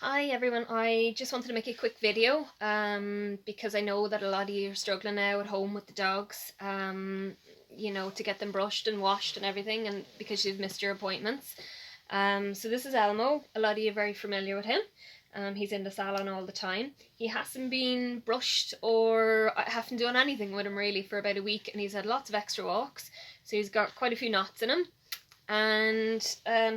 Hi everyone, I just wanted to make a quick video because I know that a lot of you are struggling now at home with the dogs, to get them brushed and washed and everything, and because you've missed your appointments. So this is Elmo. A lot of you are very familiar with him. He's in the salon all the time. He hasn't been brushed or I haven't done anything with him really for about a week, and he's had lots of extra walks, so he's got quite a few knots in him. And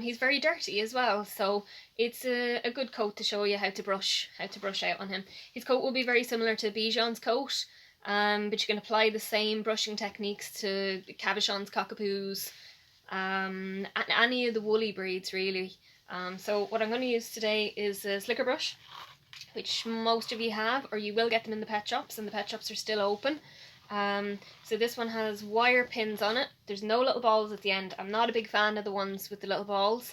he's very dirty as well, so it's a good coat to show you how to brush out on him. His coat will be very similar to Bichon's coat, but you can apply the same brushing techniques to Cavachon's, Cockapoos, and any of the woolly breeds really. So what I'm going to use today is a slicker brush, which most of you have, or you will get them in the pet shops, and the pet shops are still open. So this one has wire pins on it. There's no little balls at the end. I'm not a big fan of the ones with the little balls.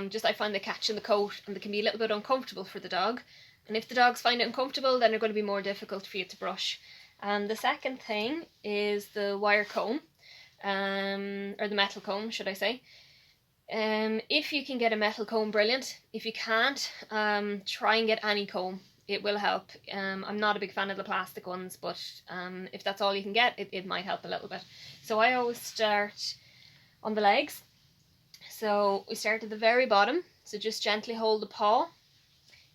Just I find they catch in the coat and they can be a little bit uncomfortable for the dog. And if the dogs find it uncomfortable, then they're going to be more difficult for you to brush. The second thing is the wire comb, or the metal comb, should I say. If you can get a metal comb, brilliant. If you can't, try and get any comb. It will help. I'm not a big fan of the plastic ones, but if that's all you can get, it might help a little bit. So I always start on the legs. So we start at the very bottom, so just gently hold the paw.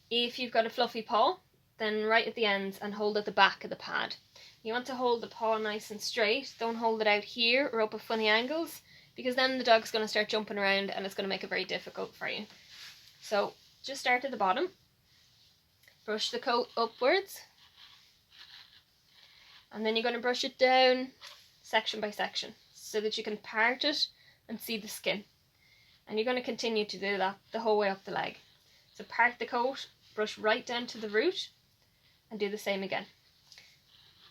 If you've got a fluffy paw, then right at the ends and hold at the back of the pad. You want to hold the paw nice and straight. Don't hold it out here or up at funny angles, because then the dog's going to start jumping around and it's going to make it very difficult for you. So just start at the bottom. Brush the coat upwards, and then you're going to brush it down section by section so that you can part it and see the skin. And you're going to continue to do that the whole way up the leg. So part the coat, brush right down to the root, and do the same again.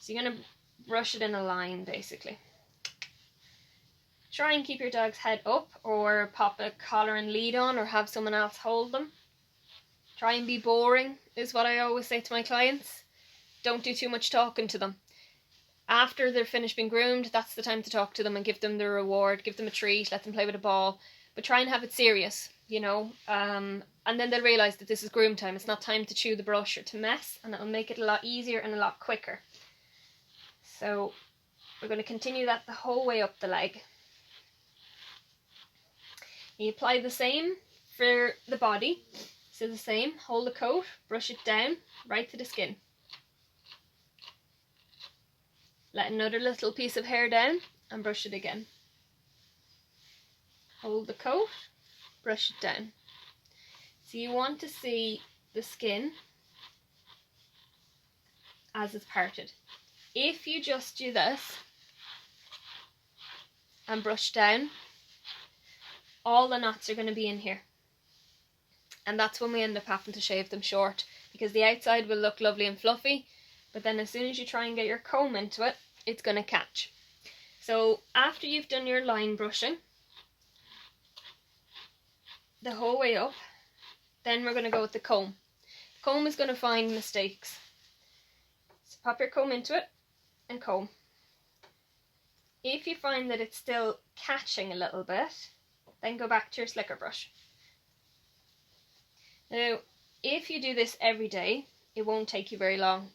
So you're going to brush it in a line basically. Try and keep your dog's head up, or pop a collar and lead on, or have someone else hold them. Try and be boring, is what I always say to my clients. Don't do too much talking to them. After they're finished being groomed, that's the time to talk to them and give them the reward, give them a treat, let them play with a ball. But try and have it serious, and then they'll realise that this is groom time. It's not time to chew the brush or to mess, and it'll make it a lot easier and a lot quicker. So we're going to continue that the whole way up the leg. You apply the same for the body. So the same, hold the coat, brush it down, right to the skin. Let another little piece of hair down and brush it again. Hold the coat, brush it down. So you want to see the skin as it's parted. If you just do this and brush down, all the knots are going to be in here. And that's when we end up having to shave them short, because the outside will look lovely and fluffy, but then as soon as you try and get your comb into it, it's going to catch. So after you've done your line brushing the whole way up, then we're going to go with the comb. The comb is going to find mistakes. So pop your comb into it and comb. If you find that it's still catching a little bit, then go back to your slicker brush. Now, if you do this every day, it won't take you very long.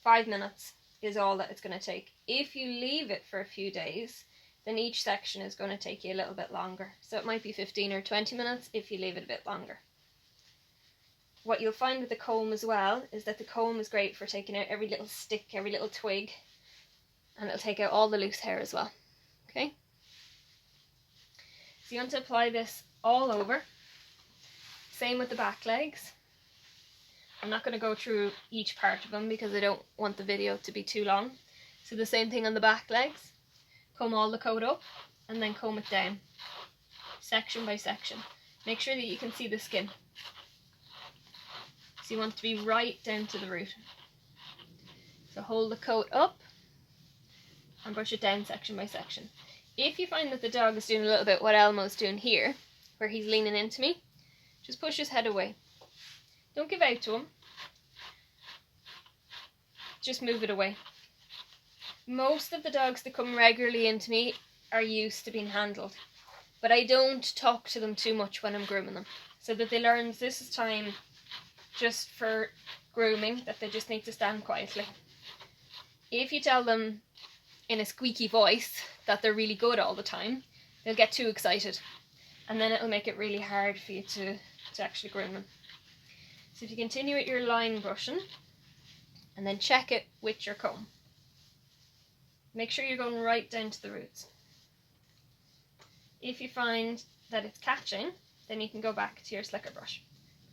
5 minutes is all that it's going to take. If you leave it for a few days, then each section is going to take you a little bit longer. So it might be 15 or 20 minutes if you leave it a bit longer. What you'll find with the comb as well is that the comb is great for taking out every little stick, every little twig, and it'll take out all the loose hair as well. Okay? So you want to apply this all over. Same with the back legs. I'm not going to go through each part of them because I don't want the video to be too long. So the same thing on the back legs. Comb all the coat up and then comb it down, section by section. Make sure that you can see the skin. So you want to be right down to the root. So hold the coat up and brush it down section by section. If you find that the dog is doing a little bit what Elmo's doing here, where he's leaning into me, just push his head away. Don't give out to him. Just move it away. Most of the dogs that come regularly into me are used to being handled, but I don't talk to them too much when I'm grooming them, so that they learn this is time just for grooming that they just need to stand quietly. If you tell them in a squeaky voice that they're really good all the time, they'll get too excited, and then it'll make it really hard for you to actually groom them. So if you continue with your line brushing, and then check it with your comb. Make sure you're going right down to the roots. If you find that it's catching, then you can go back to your slicker brush.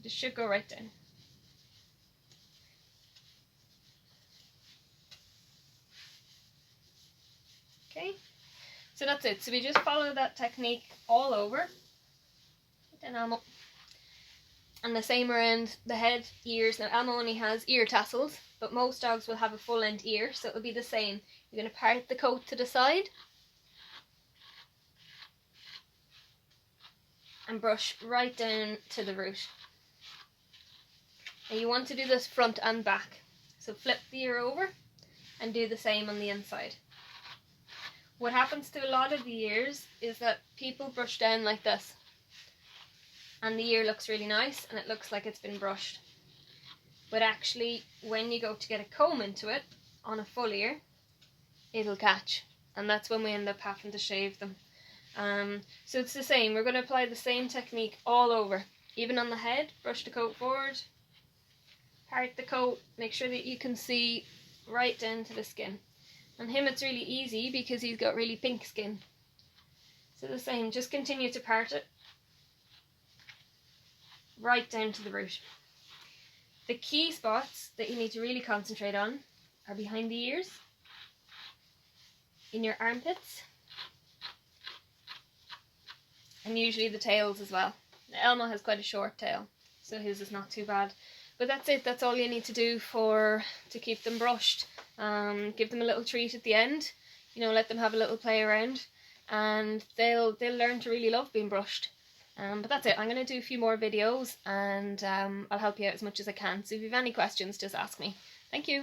It should go right down. Okay, so that's it. So we just follow that technique all over. Then Elmo. And the same around the head, ears. Now Elmo only has ear tassels, but most dogs will have a full length ear, so it'll be the same. You're going to part the coat to the side and brush right down to the root. And you want to do this front and back. So flip the ear over and do the same on the inside. What happens to a lot of the ears is that people brush down like this, and the ear looks really nice and it looks like it's been brushed. But actually, when you go to get a comb into it on a full ear, it'll catch, and that's when we end up having to shave them. So it's the same. We're going to apply the same technique all over. Even on the head, brush the coat forward, part the coat, make sure that you can see right down to the skin. On him it's really easy because he's got really pink skin. So the same, just continue to part it right down to the root. The key spots that you need to really concentrate on are behind the ears, in your armpits, and usually the tails as well. Now, Elmo has quite a short tail, so his is not too bad. But that's it. That's all you need to do to keep them brushed. Give them a little treat at the end. You know, let them have a little play around, and they'll learn to really love being brushed. But that's it. I'm going to do a few more videos, and I'll help you out as much as I can. So if you have any questions, just ask me. Thank you.